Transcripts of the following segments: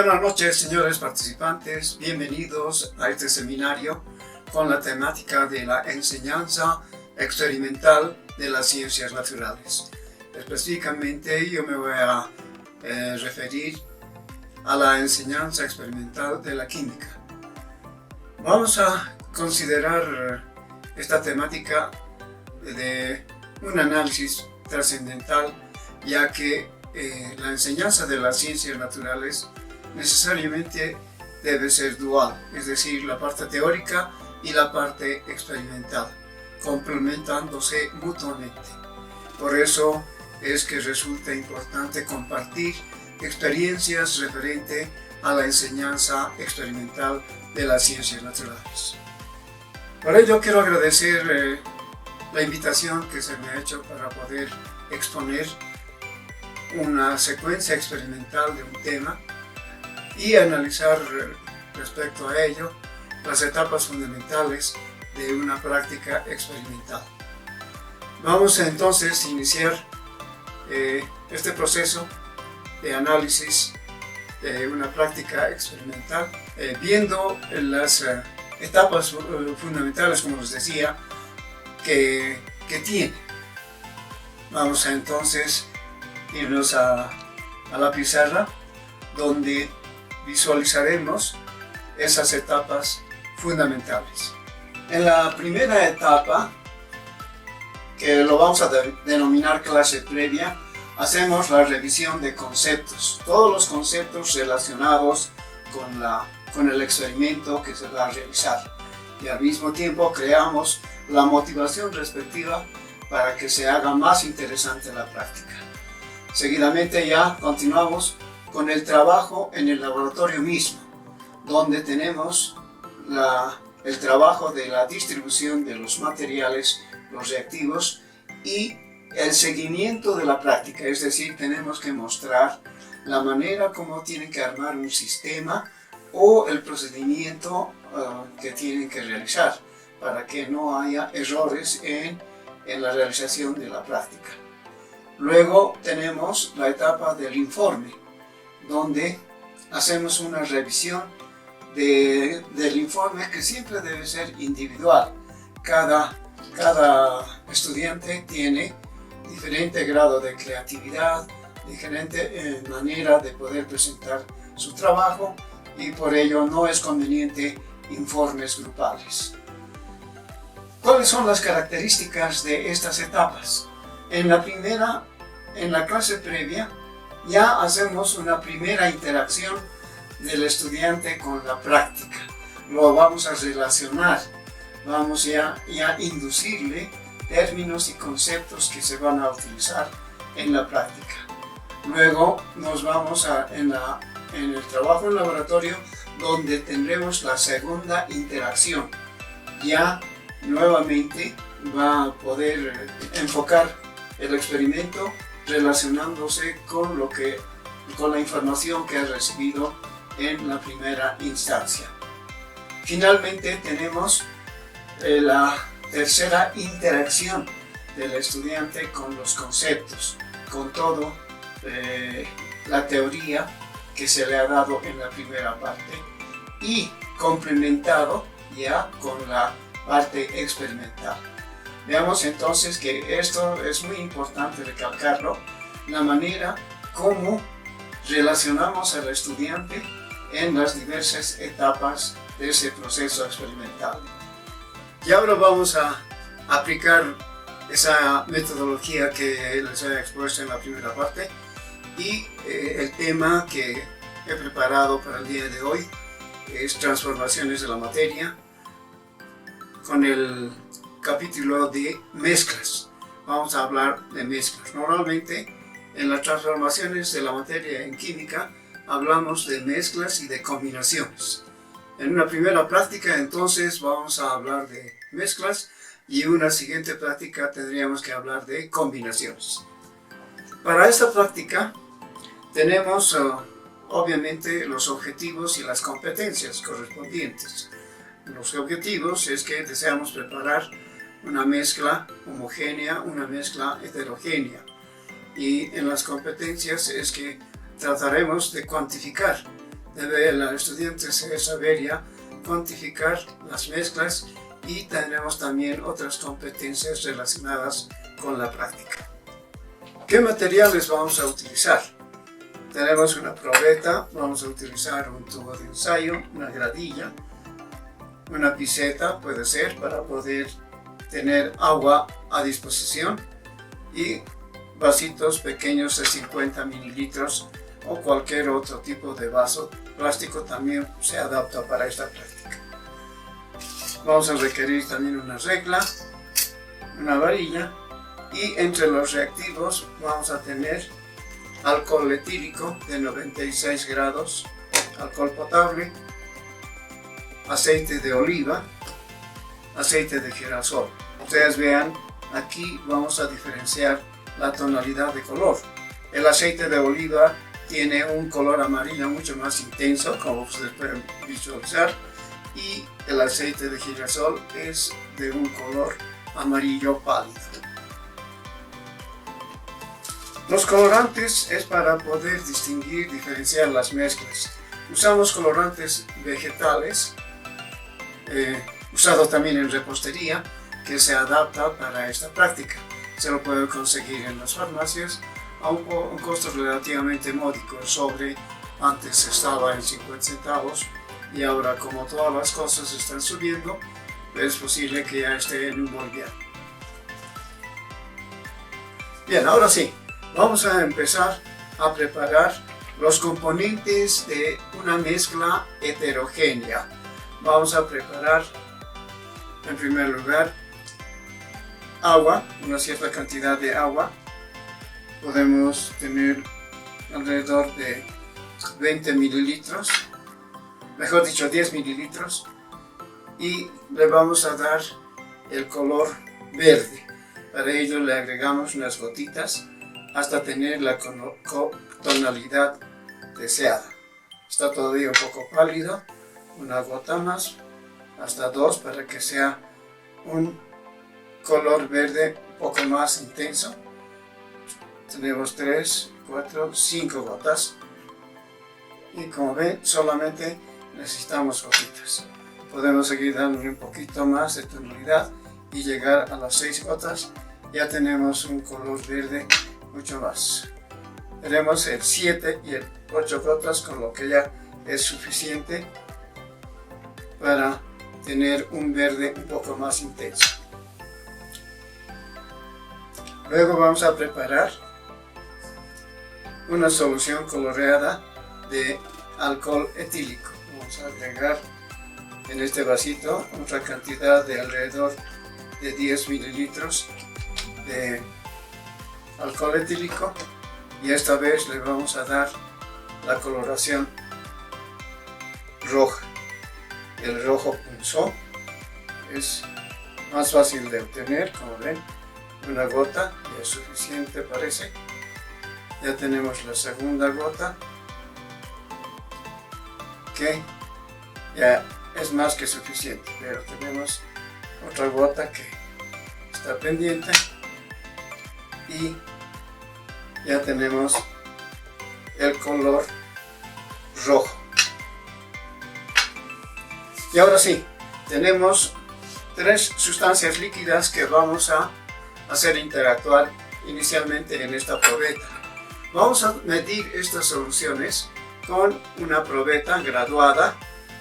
buenas noches, señores participantes. Bienvenidos a este seminario con la temática de la enseñanza experimental de las ciencias naturales. Específicamente yo me voy a referir a la enseñanza experimental de la química. Vamos a considerar esta temática de un análisis trascendental, ya que la enseñanza de las ciencias naturales necesariamente debe ser dual, es decir, la parte teórica y la parte experimental, complementándose mutuamente. Por eso es que resulta importante compartir experiencias referente a la enseñanza experimental de las ciencias naturales. Por ello quiero agradecer la invitación que se me ha hecho para poder exponer una secuencia experimental de un tema y analizar respecto a ello las etapas fundamentales de una práctica experimental. Vamos entonces a iniciar este proceso de análisis de una práctica experimental viendo las etapas fundamentales, como les decía, que tiene. Vamos a entonces irnos a la pizarra, donde visualizaremos esas etapas fundamentales. En la primera etapa, que lo vamos a denominar clase previa, hacemos la revisión de conceptos, todos los conceptos relacionados con el experimento que se va a realizar, y al mismo tiempo creamos la motivación respectiva para que se haga más interesante la práctica. Seguidamente ya continuamos con el trabajo en el laboratorio mismo, donde tenemos el trabajo de la distribución de los materiales, los reactivos y el seguimiento de la práctica, es decir, tenemos que mostrar la manera como tienen que armar un sistema o el procedimiento que tienen que realizar para que no haya errores en la realización de la práctica. Luego tenemos la etapa del informe, donde hacemos una revisión del informe, que siempre debe ser individual. Cada estudiante tiene diferente grado de creatividad, diferente manera de poder presentar su trabajo, y por ello no es conveniente informes grupales. ¿Cuáles son las características de estas etapas? En la clase previa, ya hacemos una primera interacción del estudiante con la práctica. Lo vamos a relacionar, vamos ya a inducirle términos y conceptos que se van a utilizar en la práctica. Luego nos vamos en el trabajo en laboratorio, donde tendremos la segunda interacción. Ya nuevamente va a poder enfocar el experimento relacionándose con la información que ha recibido en la primera instancia. Finalmente tenemos la tercera interacción del estudiante con los conceptos, con todo la teoría que se le ha dado en la primera parte y complementado ya con la parte experimental. Veamos entonces que esto es muy importante recalcarlo, la manera como relacionamos al estudiante en las diversas etapas de ese proceso experimental. Y ahora vamos a aplicar esa metodología que les he expuesto en la primera parte, y el tema que he preparado para el día de hoy es transformaciones de la materia, con el capítulo de mezclas. Vamos a hablar de mezclas. Normalmente en las transformaciones de la materia en química hablamos de mezclas y de combinaciones. En una primera práctica entonces vamos a hablar de mezclas, y en una siguiente práctica tendríamos que hablar de combinaciones. Para esta práctica tenemos obviamente los objetivos y las competencias correspondientes. Los objetivos es que deseamos preparar una mezcla homogénea, una mezcla heterogénea, y en las competencias es que trataremos de cuantificar debe el estudiante saber ya cuantificar las mezclas y tendremos también otras competencias relacionadas con la práctica. ¿Qué materiales vamos a utilizar? Tenemos una probeta, vamos a utilizar un tubo de ensayo, una gradilla, una piseta puede ser para poder tener agua a disposición y vasitos pequeños de 50 mililitros o cualquier otro tipo de vaso plástico también se adapta para esta práctica. Vamos a requerir también una regla, una varilla y entre los reactivos vamos a tener alcohol etílico de 96 grados, alcohol potable, aceite de oliva, aceite de girasol. Ustedes vean, aquí vamos a diferenciar la tonalidad de color. El aceite de oliva tiene un color amarillo mucho más intenso, como ustedes pueden visualizar, y el aceite de girasol es de un color amarillo pálido. Los colorantes es para poder distinguir, diferenciar las mezclas. Usamos colorantes vegetales, usado también en repostería, que se adapta para esta práctica. Se lo puede conseguir en las farmacias a un costo relativamente módico. El sobre antes estaba en 50 centavos y ahora, como todas las cosas están subiendo, es posible que ya esté en un boliviano. Bien, ahora sí, vamos a empezar a preparar los componentes de una mezcla heterogénea. Vamos a preparar en primer lugar agua, una cierta cantidad de agua. Podemos tener alrededor de 20 mililitros, mejor dicho 10 mililitros, y le vamos a dar el color verde. Para ello le agregamos unas gotitas hasta tener la tonalidad deseada. Está todavía un poco pálido, una gota más, hasta dos, para que sea un color verde un poco más intenso. Tenemos 3, 4, 5 gotas y como ven solamente necesitamos gotitas. Podemos seguir dándole un poquito más de tonalidad y llegar a las 6 gotas. Ya tenemos un color verde mucho más. Tenemos el 7 y el 8 gotas, con lo que ya es suficiente para tener un verde un poco más intenso. Luego vamos a preparar una solución coloreada de alcohol etílico. Vamos a agregar en este vasito otra cantidad de alrededor de 10 mililitros de alcohol etílico y esta vez le vamos a dar la coloración roja. El rojo punzó es más fácil de obtener, como ven, una gota ya es suficiente parece. Ya tenemos la segunda gota, que ya es más que suficiente, pero tenemos otra gota que está pendiente y ya tenemos el color rojo. Y ahora sí, tenemos 3 sustancias líquidas que vamos a hacer interactuar inicialmente en esta probeta. Vamos a medir estas soluciones con una probeta graduada,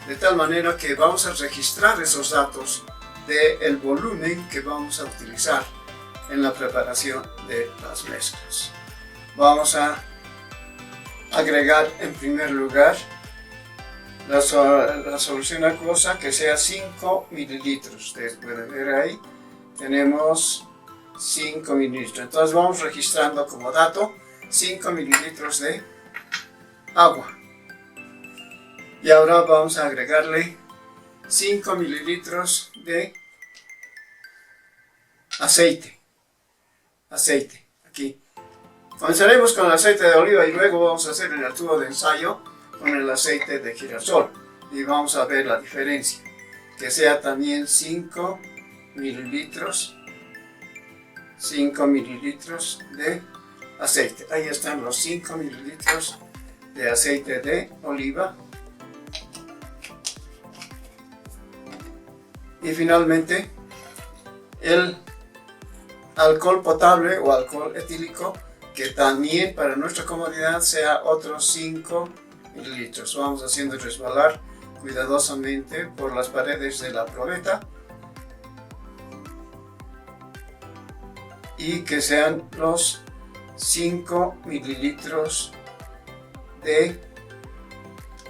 de tal manera que vamos a registrar esos datos del volumen que vamos a utilizar en la preparación de las mezclas. Vamos a agregar en primer lugar la solución acuosa, que sea 5 mililitros. Ustedes pueden ver ahí, tenemos 5 mililitros. Entonces vamos registrando como dato 5 mililitros de agua. Y ahora vamos a agregarle 5 mililitros de aceite. Aquí. Comenzaremos con el aceite de oliva y luego vamos a hacer el tubo de ensayo con el aceite de girasol. Y vamos a ver la diferencia. Que sea también 5 mililitros. 5 mililitros de aceite. Ahí están los 5 mililitros de aceite de oliva Y finalmente el alcohol potable o alcohol etílico, que también para nuestra comodidad sea otros 5 mililitros. Vamos haciendo resbalar cuidadosamente por las paredes de la probeta y que sean los 5 mililitros de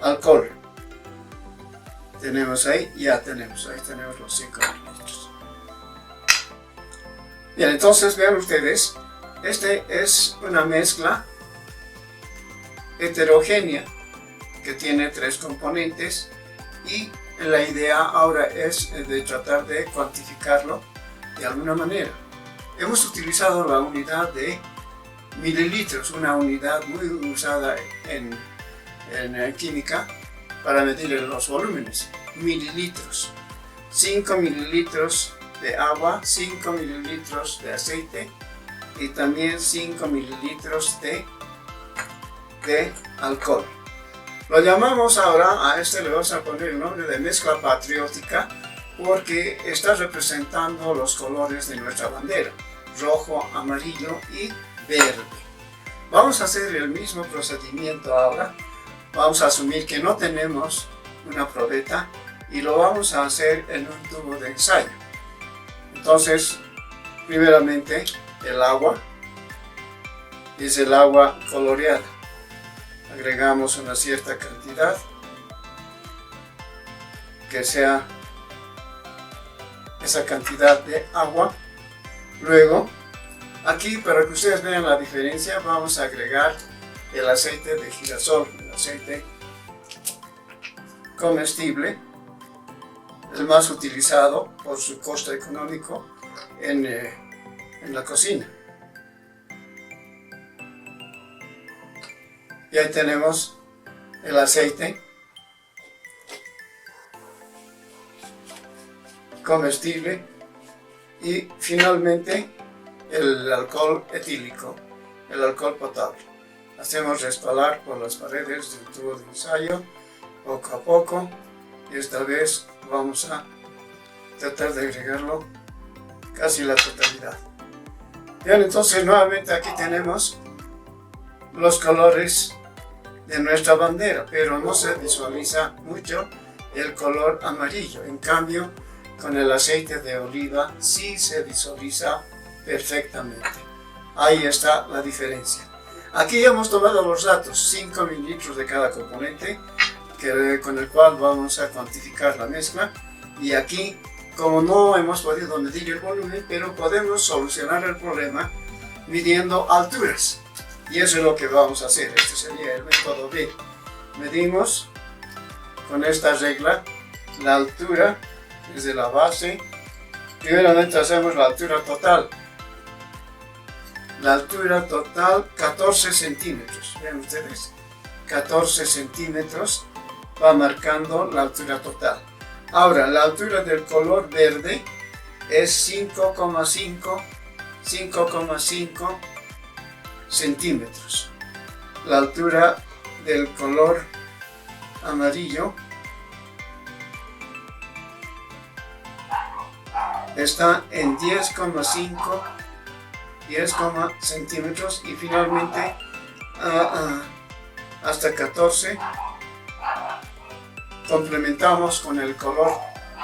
alcohol. Tenemos ahí, ahí tenemos los 5 mililitros. Bien, entonces vean ustedes, este es una mezcla heterogénea que tiene 3 componentes y la idea ahora es de tratar de cuantificarlo de alguna manera. Hemos utilizado la unidad de mililitros, una unidad muy usada en química para medir los volúmenes. Mililitros. 5 mililitros de agua, 5 mililitros de aceite y también 5 mililitros de alcohol. Lo llamamos ahora, a este le vamos a poner el nombre de mezcla patriótica porque está representando los colores de nuestra bandera: rojo, amarillo y verde. Vamos a hacer el mismo procedimiento ahora. Vamos a asumir que no tenemos una probeta y lo vamos a hacer en un tubo de ensayo. Entonces, primeramente el agua es el agua coloreada. Agregamos una cierta cantidad que sea esa cantidad de agua. Luego, aquí para que ustedes vean la diferencia, vamos a agregar el aceite de girasol, el aceite comestible, el más utilizado por su costo económico en la cocina. Y ahí tenemos el aceite comestible y finalmente el alcohol etílico, el alcohol potable. Hacemos resbalar por las paredes del tubo de ensayo poco a poco y esta vez vamos a tratar de agregarlo casi la totalidad. Bien, entonces nuevamente aquí tenemos los colores de nuestra bandera, pero no se visualiza mucho el color amarillo. En cambio, con el aceite de oliva sí se visualiza perfectamente. Ahí está la diferencia. Aquí ya hemos tomado los datos, 5 mililitros de cada componente, con el cual vamos a cuantificar la mezcla. Y aquí, como no hemos podido medir el volumen, pero podemos solucionar el problema midiendo alturas. Y eso es lo que vamos a hacer. Este sería el método B. Medimos con esta regla la altura desde la base. Primeramente hacemos la altura total. La altura total 14 centímetros. Vean ustedes, 14 centímetros va marcando la altura total. Ahora, la altura del color verde es 5,5 centímetros. La altura del color amarillo está en 10,5 centímetros y finalmente hasta 14 complementamos con el color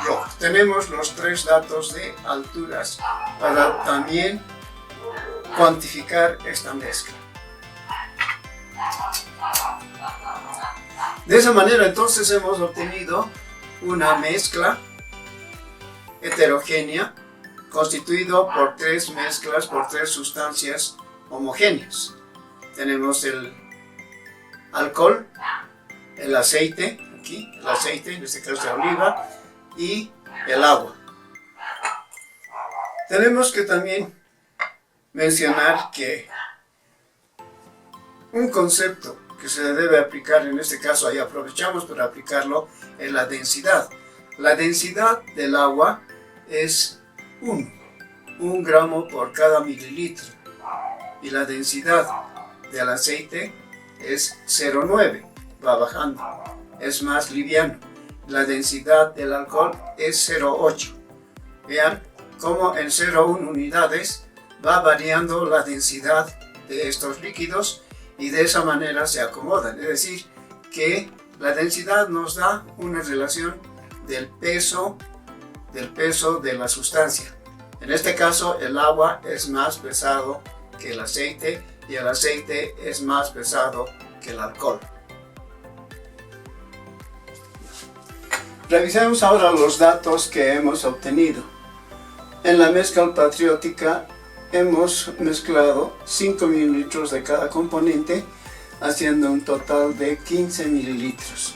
rojo. Tenemos los 3 datos de alturas para también cuantificar esta mezcla. De esa manera entonces hemos obtenido una mezcla heterogénea constituido por 3 mezclas, por 3 sustancias homogéneas. Tenemos el alcohol, el aceite, aquí el aceite, en este caso de oliva, y el agua. Tenemos que también mencionar que un concepto que se debe aplicar en este caso, ahí aprovechamos para aplicarlo, es la densidad. La densidad del agua es 1 gramo por cada mililitro y la densidad del aceite es 0,9, va bajando, es más liviano. La densidad del alcohol es 0,8, Vean cómo en 0,1 unidades va variando la densidad de estos líquidos y de esa manera se acomodan. Es decir, que la densidad nos da una relación del peso de la sustancia. En este caso, el agua es más pesado que el aceite y el aceite es más pesado que el alcohol. Revisemos ahora los datos que hemos obtenido. En la mezcla patriótica hemos mezclado 5 mililitros de cada componente, haciendo un total de 15 mililitros.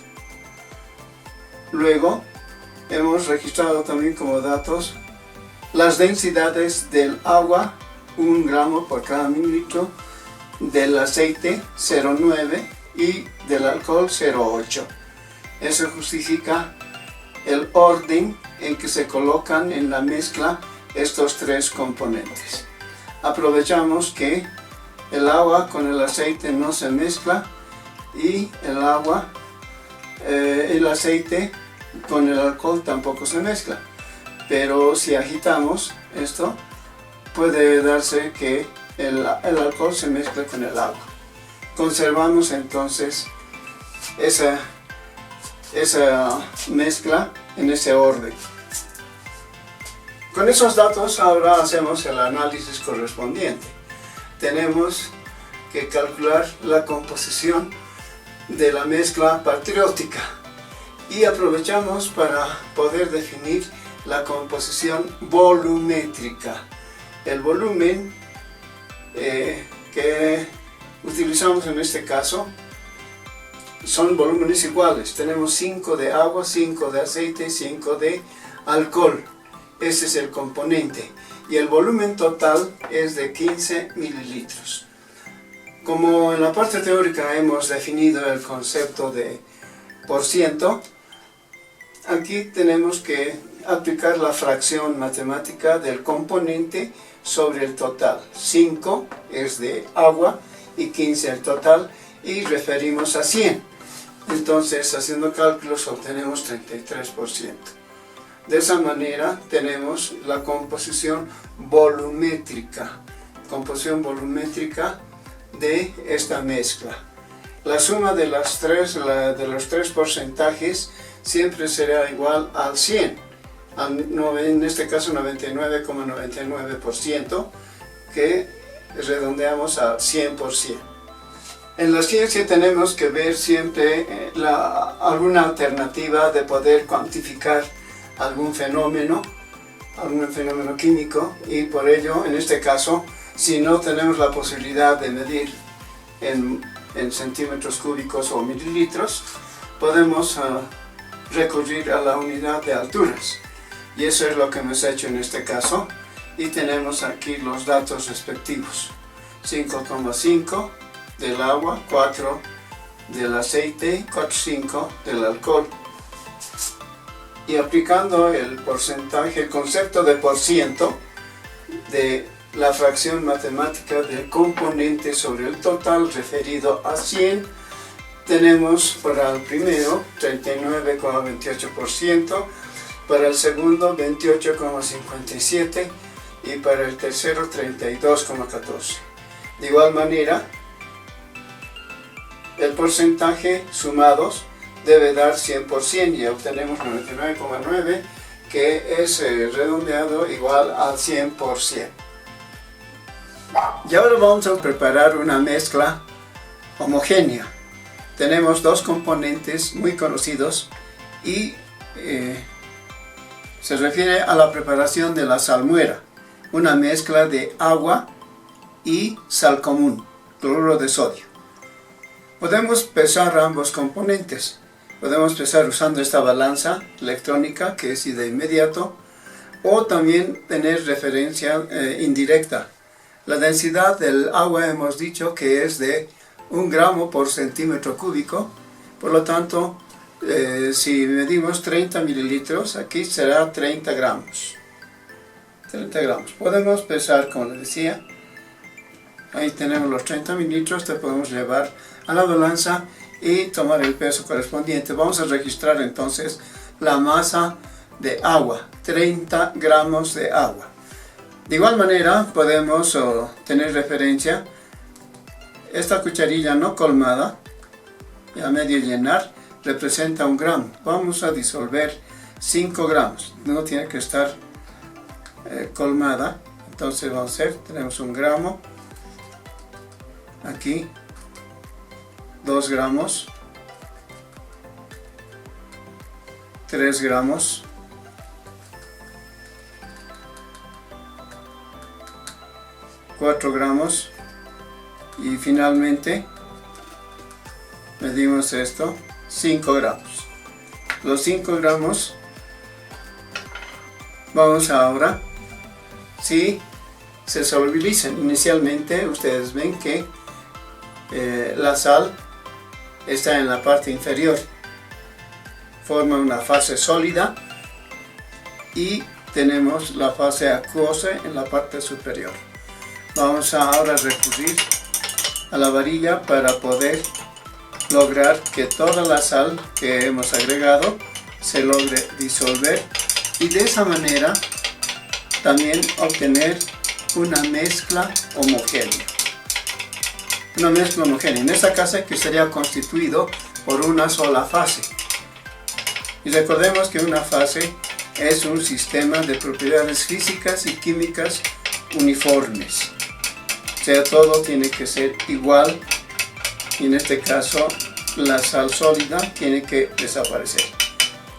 Luego, hemos registrado también como datos las densidades del agua, 1 gramo por cada mililitro, del aceite 0,9 y del alcohol 0,8. Eso justifica el orden en que se colocan en la mezcla estos tres componentes. Aprovechamos que el agua con el aceite no se mezcla y el aceite con el alcohol tampoco se mezcla. Pero si agitamos esto, puede darse que el alcohol se mezcle con el agua. Conservamos entonces esa mezcla en ese orden. Con esos datos ahora hacemos el análisis correspondiente. Tenemos que calcular la composición de la mezcla patriótica y aprovechamos para poder definir la composición volumétrica. El volumen que utilizamos en este caso son volúmenes iguales. Tenemos 5 de agua, 5 de aceite, 5 de alcohol. Ese es el componente. Y el volumen total es de 15 mililitros. Como en la parte teórica hemos definido el concepto de por ciento, aquí tenemos que aplicar la fracción matemática del componente sobre el total. 5 es de agua y 15 el total, y referimos a 100. Entonces, haciendo cálculos, obtenemos 33%. De esa manera tenemos la composición volumétrica de esta mezcla. La suma de los tres porcentajes siempre será igual al 100, en este caso 99,99%, que redondeamos a 100%. En la ciencia tenemos que ver siempre alguna alternativa de poder cuantificar algún fenómeno químico, y por ello, en este caso, si no tenemos la posibilidad de medir en centímetros cúbicos o mililitros, podemos recurrir a la unidad de alturas, y eso es lo que hemos hecho en este caso, y tenemos aquí los datos respectivos: 5,5 del agua, 4 del aceite, 4,5 del alcohol. Y aplicando el porcentaje, el concepto de por ciento de la fracción matemática del componente sobre el total referido a 100, tenemos para el primero 39,28%, para el segundo 28,57% y para el tercero 32,14%. De igual manera, el porcentaje sumados debe dar 100% y obtenemos 99,9%, que es redondeado igual al 100%. Y ahora vamos a preparar una mezcla homogénea. Tenemos dos componentes muy conocidos y se refiere a la preparación de la salmuera, una mezcla de agua y sal común, cloruro de sodio. Podemos pesar ambos componentes. Podemos pesar usando esta balanza electrónica, que es de inmediato, o también tener referencia indirecta. La densidad del agua hemos dicho que es de 1 gramo por centímetro cúbico, por lo tanto, si medimos 30 mililitros, aquí será 30 gramos. 30 gramos. Podemos pesar, como les decía, ahí tenemos los 30 mililitros, te podemos llevar a la balanza y tomar el peso correspondiente. Vamos a registrar entonces la masa de agua, 30 gramos de agua. De igual manera podemos tener referencia, esta cucharilla no colmada, a medio llenar, representa 1 gramo. Vamos a disolver 5 gramos, no tiene que estar colmada. Entonces vamos a hacer, tenemos 1 gramo, aquí 2 gramos, 3 gramos, 4 gramos y finalmente medimos esto, 5 gramos. Los 5 gramos vamos ahora, si se solubilizan inicialmente, ustedes ven que la sal está en la parte inferior, forma una fase sólida y tenemos la fase acuosa en la parte superior. Vamos ahora a recurrir a la varilla para poder lograr que toda la sal que hemos agregado se logre disolver y de esa manera también obtener una mezcla homogénea. Una mezcla homogénea, en esta caso que estaría constituido por una sola fase. Y recordemos que una fase es un sistema de propiedades físicas y químicas uniformes. O sea, todo tiene que ser igual y en este caso la sal sólida tiene que desaparecer.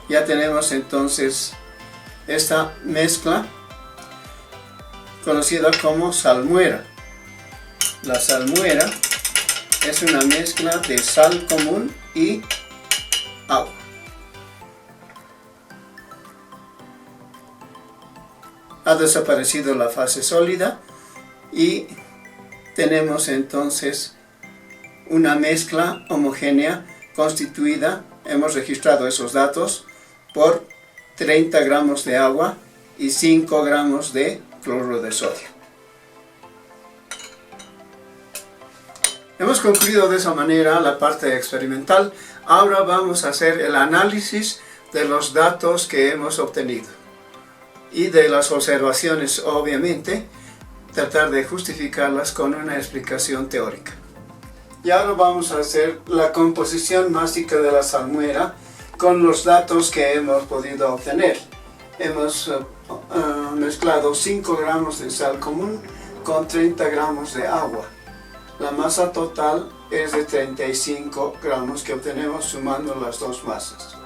Ya tenemos entonces esta mezcla conocida como salmuera. La salmuera es una mezcla de sal común y agua. Ha desaparecido la fase sólida y tenemos entonces una mezcla homogénea constituida, hemos registrado esos datos, por 30 gramos de agua y 5 gramos de cloruro de sodio. Hemos concluido de esa manera la parte experimental. Ahora vamos a hacer el análisis de los datos que hemos obtenido y de las observaciones, obviamente, tratar de justificarlas con una explicación teórica. Y ahora vamos a hacer la composición másica de la salmuera con los datos que hemos podido obtener. Hemos mezclado 5 gramos de sal común con 30 gramos de agua. La masa total es de 35 gramos que obtenemos sumando las dos masas.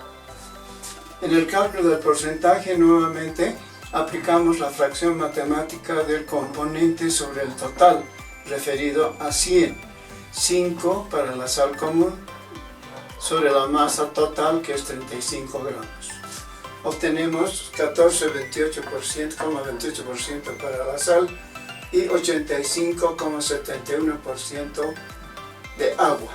En el cálculo del porcentaje nuevamente aplicamos la fracción matemática del componente sobre el total referido a 100. 5 para la sal común sobre la masa total que es 35 gramos. Obtenemos 14,28% para la sal y 85,71% de agua.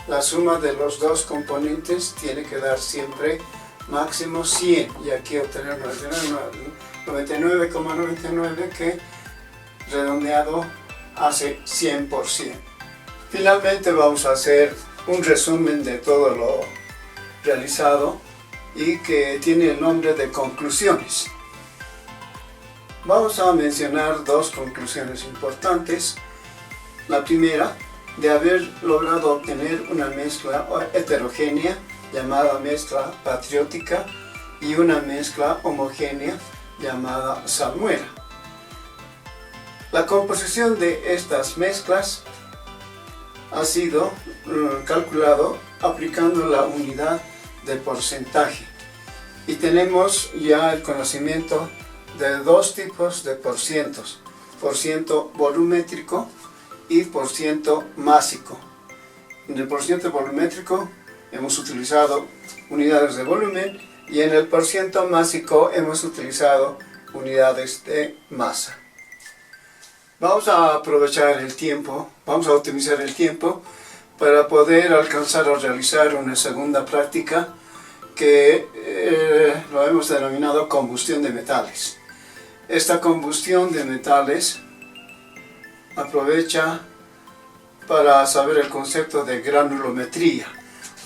La suma de los dos componentes tiene que dar siempre máximo 100 y aquí obtener 99,99 que redondeado hace 100%. Finalmente vamos a hacer un resumen de todo lo realizado y que tiene el nombre de conclusiones. Vamos a mencionar dos conclusiones importantes. La primera, de haber logrado obtener una mezcla heterogénea llamada mezcla patriótica y una mezcla homogénea llamada salmuera. La composición de estas mezclas ha sido calculado aplicando la unidad de porcentaje y tenemos ya el conocimiento de dos tipos de porcientos: porciento volumétrico y porciento másico. En el porciento volumétrico hemos utilizado unidades de volumen y en el porciento másico hemos utilizado unidades de masa. Vamos a aprovechar el tiempo, vamos a optimizar el tiempo para poder alcanzar o realizar una segunda práctica que lo hemos denominado combustión de metales. Esta combustión de metales aprovecha para saber el concepto de granulometría.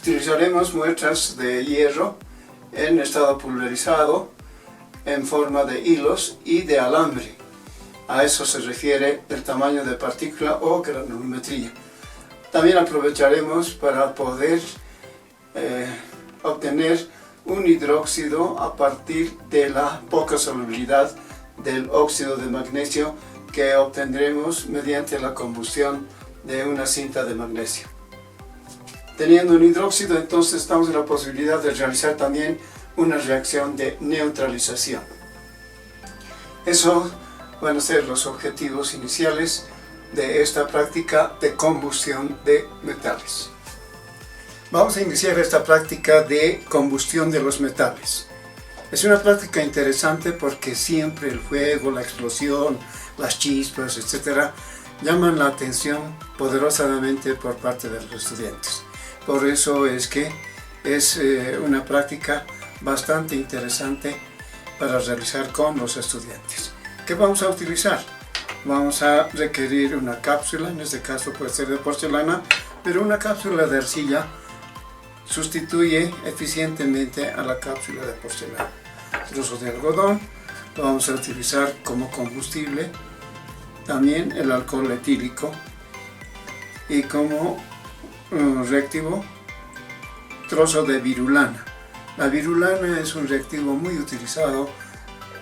Utilizaremos muestras de hierro en estado pulverizado en forma de hilos y de alambre. A eso se refiere el tamaño de partícula o granulometría. También aprovecharemos para poder obtener un hidróxido a partir de la poca solubilidad del óxido de magnesio que obtendremos mediante la combustión de una cinta de magnesio. Teniendo un hidróxido, entonces estamos en la posibilidad de realizar también una reacción de neutralización. Esos van a ser los objetivos iniciales de esta práctica de combustión de metales. Vamos a iniciar esta práctica de combustión de los metales. Es una práctica interesante porque siempre el fuego, la explosión, las chispas, etc., llaman la atención poderosamente por parte de los estudiantes. Por eso es que es una práctica bastante interesante para realizar con los estudiantes. ¿Qué vamos a utilizar? Vamos a requerir una cápsula, en este caso puede ser de porcelana, pero una cápsula de arcilla sustituye eficientemente a la cápsula de porcelana. Trozos de algodón lo vamos a utilizar como combustible, también el alcohol etílico, y como reactivo trozo de virulana. La virulana es un reactivo muy utilizado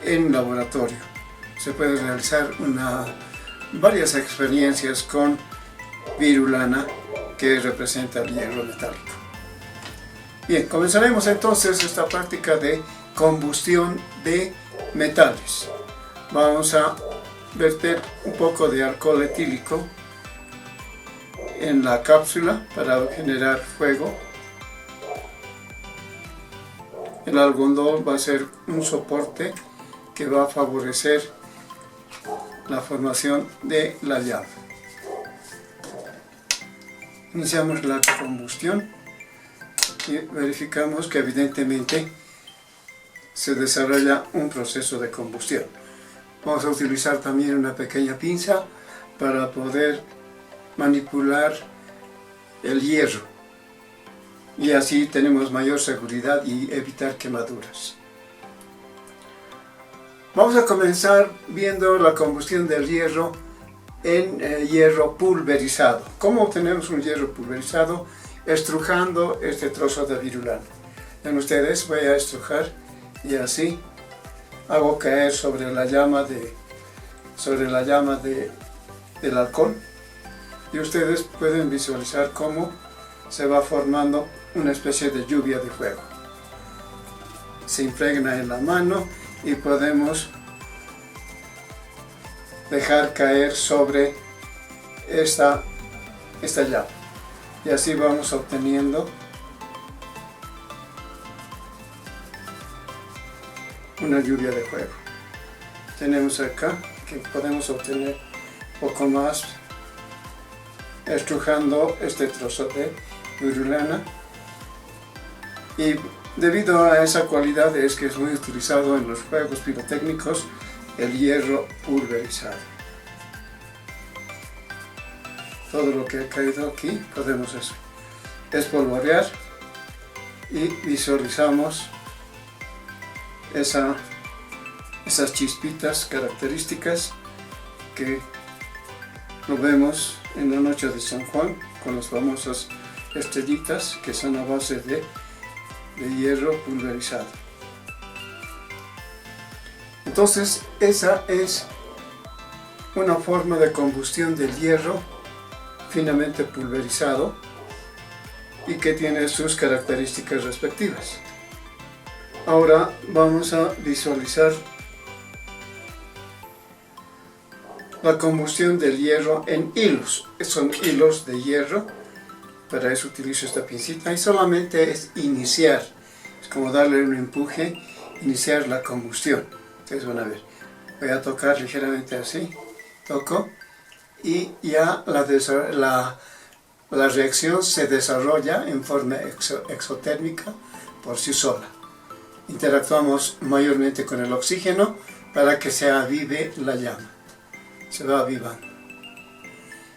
en laboratorio. Se puede realizar varias experiencias con virulana que representa el hierro metálico. Bien, comenzaremos entonces esta práctica de combustión de metales. Vamos a verter un poco de alcohol etílico en la cápsula para generar fuego. El algodón va a ser un soporte que va a favorecer la formación de la llama. Iniciamos la combustión y verificamos que evidentemente se desarrolla un proceso de combustión. Vamos a utilizar también una pequeña pinza para poder manipular el hierro y así tenemos mayor seguridad y evitar quemaduras. Vamos a comenzar viendo la combustión del hierro en hierro pulverizado. ¿Cómo obtenemos un hierro pulverizado? Estrujando este trozo de virulana. Ven ustedes, voy a estrujar y así hago caer sobre la llama del alcohol, y ustedes pueden visualizar cómo se va formando una especie de lluvia de fuego. Se impregna en la mano y podemos dejar caer sobre esta llama, y así vamos obteniendo una lluvia de fuego. Tenemos acá que podemos obtener un poco más estrujando este trozo de virulana, y debido a esa cualidad es que es muy utilizado en los fuegos pirotécnicos el hierro pulverizado. Todo lo que ha caído aquí podemos espolvorear y visualizamos esas chispitas características que lo vemos en la noche de San Juan con las famosas estrellitas que son a base de hierro pulverizado. Entonces esa es una forma de combustión del hierro finamente pulverizado y que tiene sus características respectivas. Ahora vamos a visualizar la combustión del hierro en hilos. Son hilos de hierro, para eso utilizo esta pincita y solamente es iniciar, es como darle un empuje, iniciar la combustión. Ustedes van a ver, voy a tocar ligeramente así, toco y ya la reacción se desarrolla en forma exotérmica por sí sola. Interactuamos mayormente con el oxígeno para que se avive la llama. Se va avivando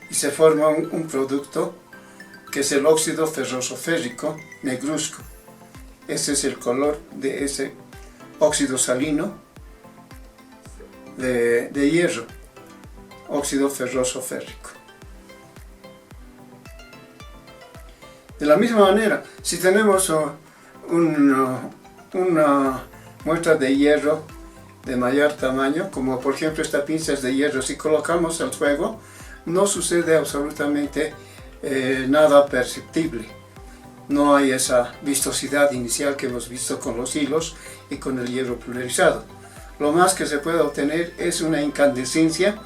y se forma un producto que es el óxido ferroso férrico negruzco. Ese es el color de ese óxido salino de hierro, óxido ferroso férrico. De la misma manera, si tenemos una muestra de hierro de mayor tamaño, como por ejemplo esta pinza es de hierro, si colocamos al fuego no sucede absolutamente nada perceptible. No hay esa vistosidad inicial que hemos visto con los hilos y con el hierro pulverizado. Lo más que se puede obtener es una incandescencia,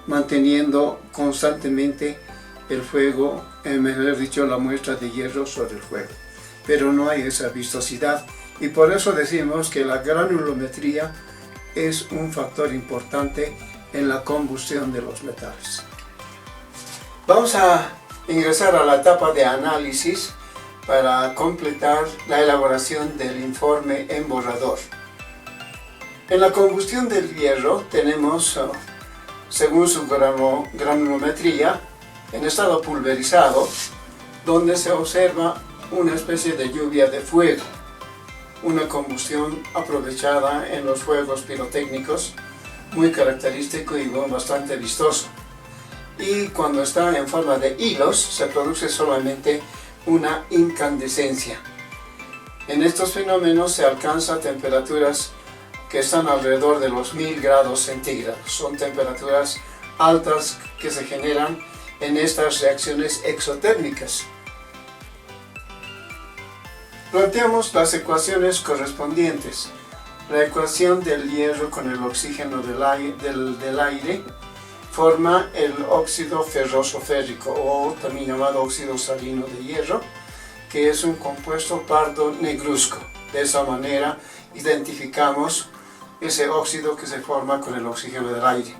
manteniendo constantemente el fuego, mejor dicho, la muestra de hierro sobre el fuego. Pero no hay esa vistosidad, y por eso decimos que la granulometría es un factor importante en la combustión de los metales. Vamos a ingresar a la etapa de análisis para completar la elaboración del informe en borrador. En la combustión del hierro tenemos, según su granulometría, en estado pulverizado, donde se observa una especie de lluvia de fuego, una combustión aprovechada en los fuegos pirotécnicos, muy característico y bastante vistoso. Y cuando está en forma de hilos, se produce solamente una incandescencia. En estos fenómenos se alcanza temperaturas que están alrededor de los 1000 grados centígrados. Son temperaturas altas que se generan en estas reacciones exotérmicas. Planteamos las ecuaciones correspondientes. La ecuación del hierro con el oxígeno del aire forma el óxido ferroso férrico, o también llamado óxido salino de hierro, que es un compuesto pardo negruzco. De esa manera identificamos ese óxido que se forma con el oxígeno del aire.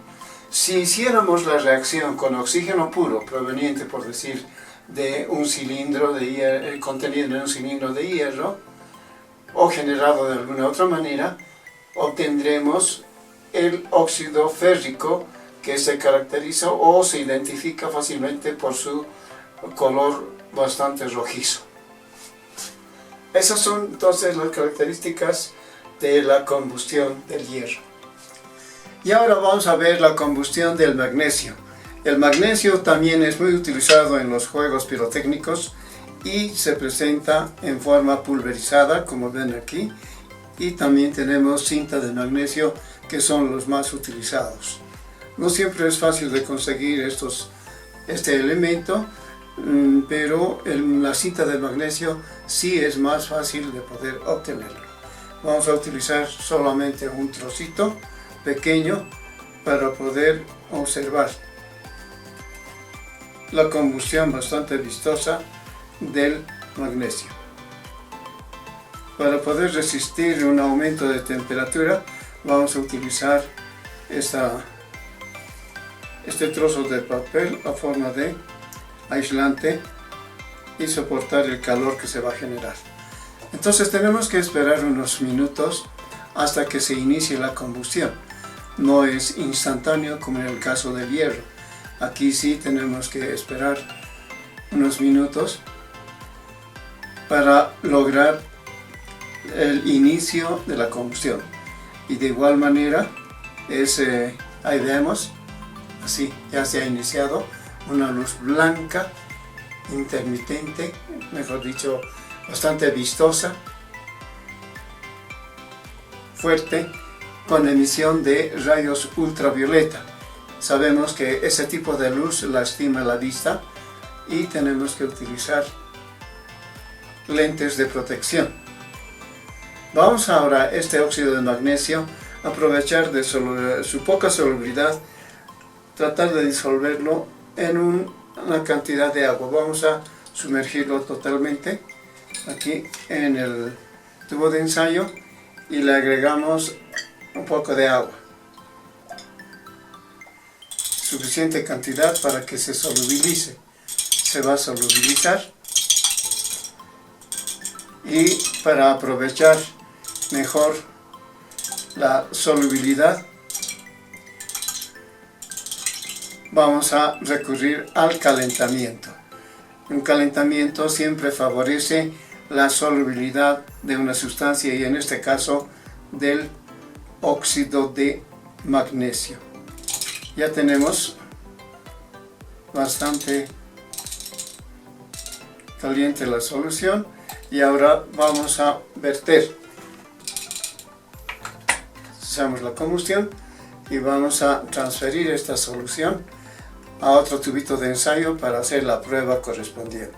Si hiciéramos la reacción con oxígeno puro, proveniente, por decir, de un cilindro de hierro, contenido en un cilindro de hierro, o generado de alguna otra manera, obtendremos el óxido férrico, que se caracteriza o se identifica fácilmente por su color bastante rojizo. Esas son entonces las características de la combustión del hierro. Y ahora vamos a ver la combustión del magnesio. El magnesio también es muy utilizado en los juegos pirotécnicos y se presenta en forma pulverizada, como ven aquí, y también tenemos cinta de magnesio, que son los más utilizados. No siempre es fácil de conseguir este elemento, pero la cinta de magnesio sí es más fácil de poder obtenerlo. Vamos a utilizar solamente un trocito pequeño para poder observar la combustión bastante vistosa del magnesio. Para poder resistir un aumento de temperatura, vamos a utilizar este trozo de papel a forma de aislante y soportar el calor que se va a generar. Entonces tenemos que esperar unos minutos hasta que se inicie la combustión. No es instantáneo como en el caso del hierro. Aquí sí tenemos que esperar unos minutos para lograr el inicio de la combustión. Y de igual manera, ahí vemos, así ya se ha iniciado una luz blanca, intermitente, mejor dicho, bastante vistosa, fuerte, con emisión de rayos ultravioleta. Sabemos que ese tipo de luz lastima la vista y tenemos que utilizar lentes de protección. Vamos ahora este óxido de magnesio a aprovechar de su poca solubilidad, tratar de disolverlo en una cantidad de agua. Vamos a sumergirlo totalmente aquí en el tubo de ensayo y le agregamos un poco de agua, suficiente cantidad para que se solubilice. Se va a solubilizar, y para aprovechar mejor la solubilidad vamos a recurrir al calentamiento. Un calentamiento siempre favorece la solubilidad de una sustancia, y en este caso del óxido de magnesio. Ya tenemos bastante caliente la solución y ahora vamos a verter. Hacemos la combustión y vamos a transferir esta solución a otro tubito de ensayo para hacer la prueba correspondiente.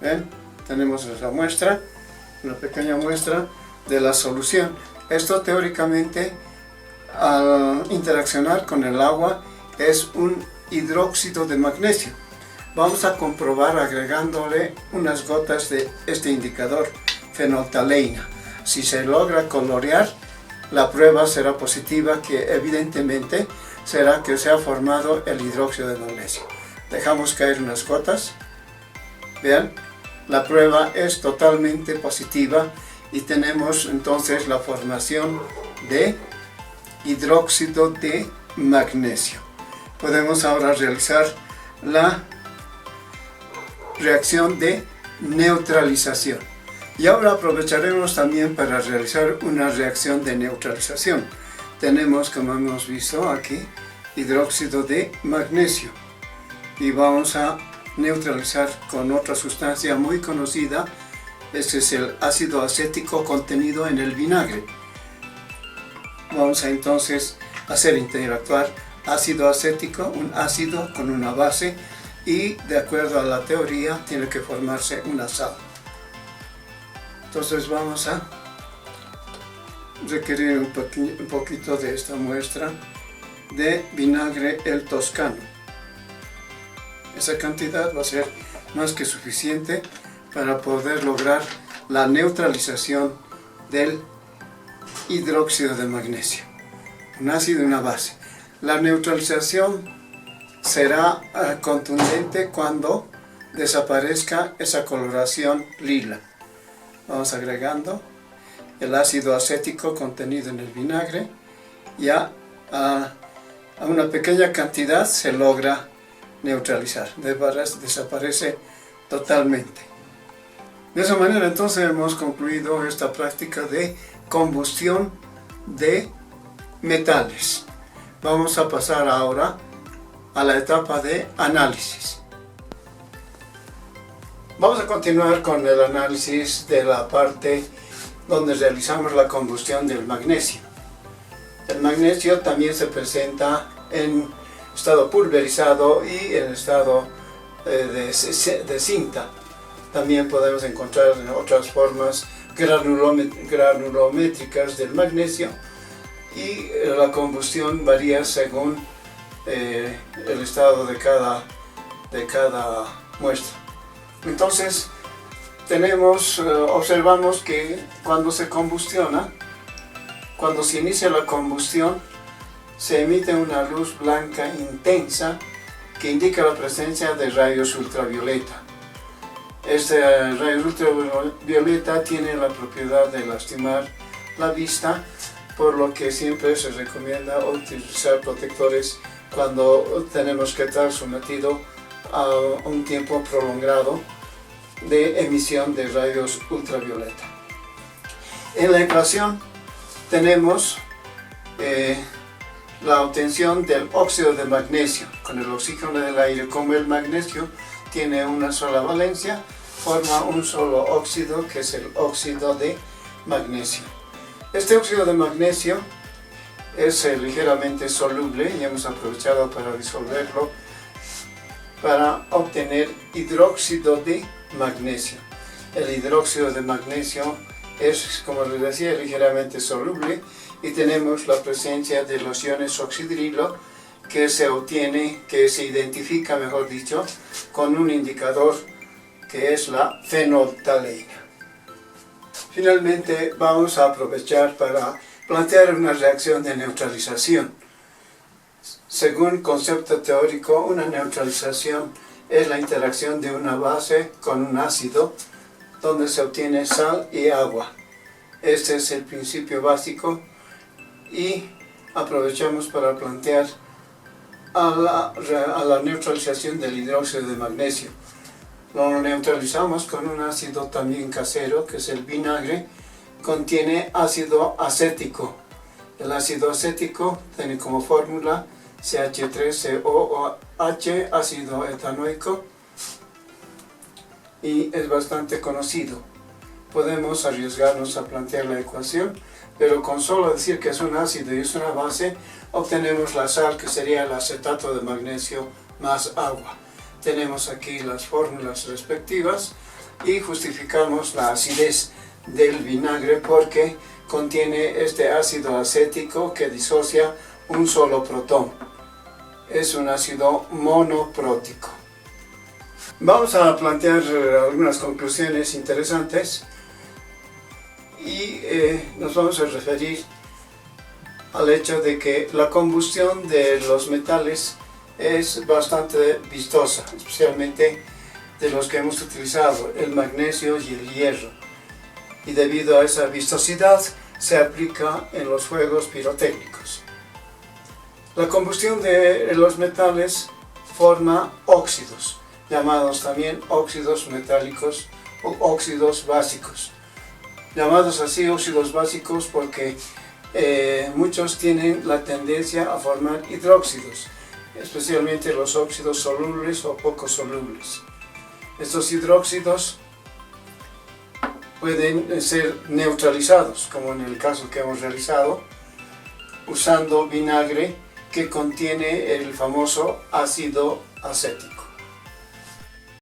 ¿Ven? Tenemos la muestra, una pequeña muestra de la solución. Esto teóricamente, al interaccionar con el agua, es un hidróxido de magnesio. Vamos a comprobar agregándole unas gotas de este indicador, fenolftaleína. Si se logra colorear, la prueba será positiva, que evidentemente será que se ha formado el hidróxido de magnesio. Dejamos caer unas gotas. Vean, la prueba es totalmente positiva y tenemos entonces la formación de hidróxido de magnesio. Podemos ahora realizar la reacción de neutralización. Y ahora aprovecharemos también para realizar una reacción de neutralización. Tenemos, como hemos visto aquí, hidróxido de magnesio. Y vamos a neutralizar con otra sustancia muy conocida. Este es el ácido acético contenido en el vinagre. Vamos a entonces hacer interactuar ácido acético, un ácido con una base, y de acuerdo a la teoría tiene que formarse una sal. Entonces vamos a requerir un poquito de esta muestra de vinagre el toscano. Esa cantidad va a ser más que suficiente para poder lograr la neutralización del hidróxido de magnesio, un ácido y una base. La neutralización será contundente cuando desaparezca esa coloración lila. Vamos agregando el ácido acético contenido en el vinagre. Ya a una pequeña cantidad se logra neutralizar, desaparece totalmente. De esa manera entonces hemos concluido esta práctica de combustión de metales. Vamos a pasar ahora a la etapa de análisis. Vamos a continuar con el análisis de la parte donde realizamos la combustión del magnesio. El magnesio también se presenta en estado pulverizado y en estado de cinta. También podemos encontrar otras formas granulométricas del magnesio, y la combustión varía según el estado de cada muestra. Entonces observamos que cuando se combustiona, cuando se inicia la combustión, se emite una luz blanca intensa que indica la presencia de rayos ultravioleta. Este rayo ultravioleta tiene la propiedad de lastimar la vista, por lo que siempre se recomienda utilizar protectores cuando tenemos que estar sometido a un tiempo prolongado de emisión de rayos ultravioleta. En la ecuación tenemos la obtención del óxido de magnesio con el oxígeno del aire. Como el magnesio tiene una sola valencia, forma un solo óxido, que es el óxido de magnesio. Este óxido de magnesio es ligeramente soluble y hemos aprovechado para disolverlo para obtener hidróxido de magnesio. El hidróxido de magnesio es, como les decía, ligeramente soluble, y tenemos la presencia de los iones oxidrilo, que se identifica, mejor dicho, con un indicador que es la fenolftaleína. Finalmente vamos a aprovechar para plantear una reacción de neutralización. Según concepto teórico, una neutralización es la interacción de una base con un ácido, donde se obtiene sal y agua. Este es el principio básico, y aprovechamos para plantear a la neutralización del hidróxido de magnesio. Lo neutralizamos con un ácido también casero, que es el vinagre. Contiene ácido acético. El ácido acético tiene como fórmula CH3COOH, ácido etanoico, y es bastante conocido. Podemos arriesgarnos a plantear la ecuación, pero con solo decir que es un ácido y es una base, obtenemos la sal, que sería el acetato de magnesio más agua. Tenemos aquí las fórmulas respectivas y justificamos la acidez del vinagre porque contiene este ácido acético que disocia un solo protón. Es un ácido monoprótico. Vamos a plantear algunas conclusiones interesantes y nos vamos a referir al hecho de que la combustión de los metales es bastante vistosa, especialmente de los que hemos utilizado, el magnesio y el hierro. Y debido a esa vistosidad se aplica en los fuegos pirotécnicos. La combustión de los metales forma óxidos, llamados también óxidos metálicos o óxidos básicos. Llamados así óxidos básicos porque muchos tienen la tendencia a formar hidróxidos, especialmente los óxidos solubles o poco solubles. Estos hidróxidos pueden ser neutralizados, como en el caso que hemos realizado, usando vinagre que contiene el famoso ácido acético.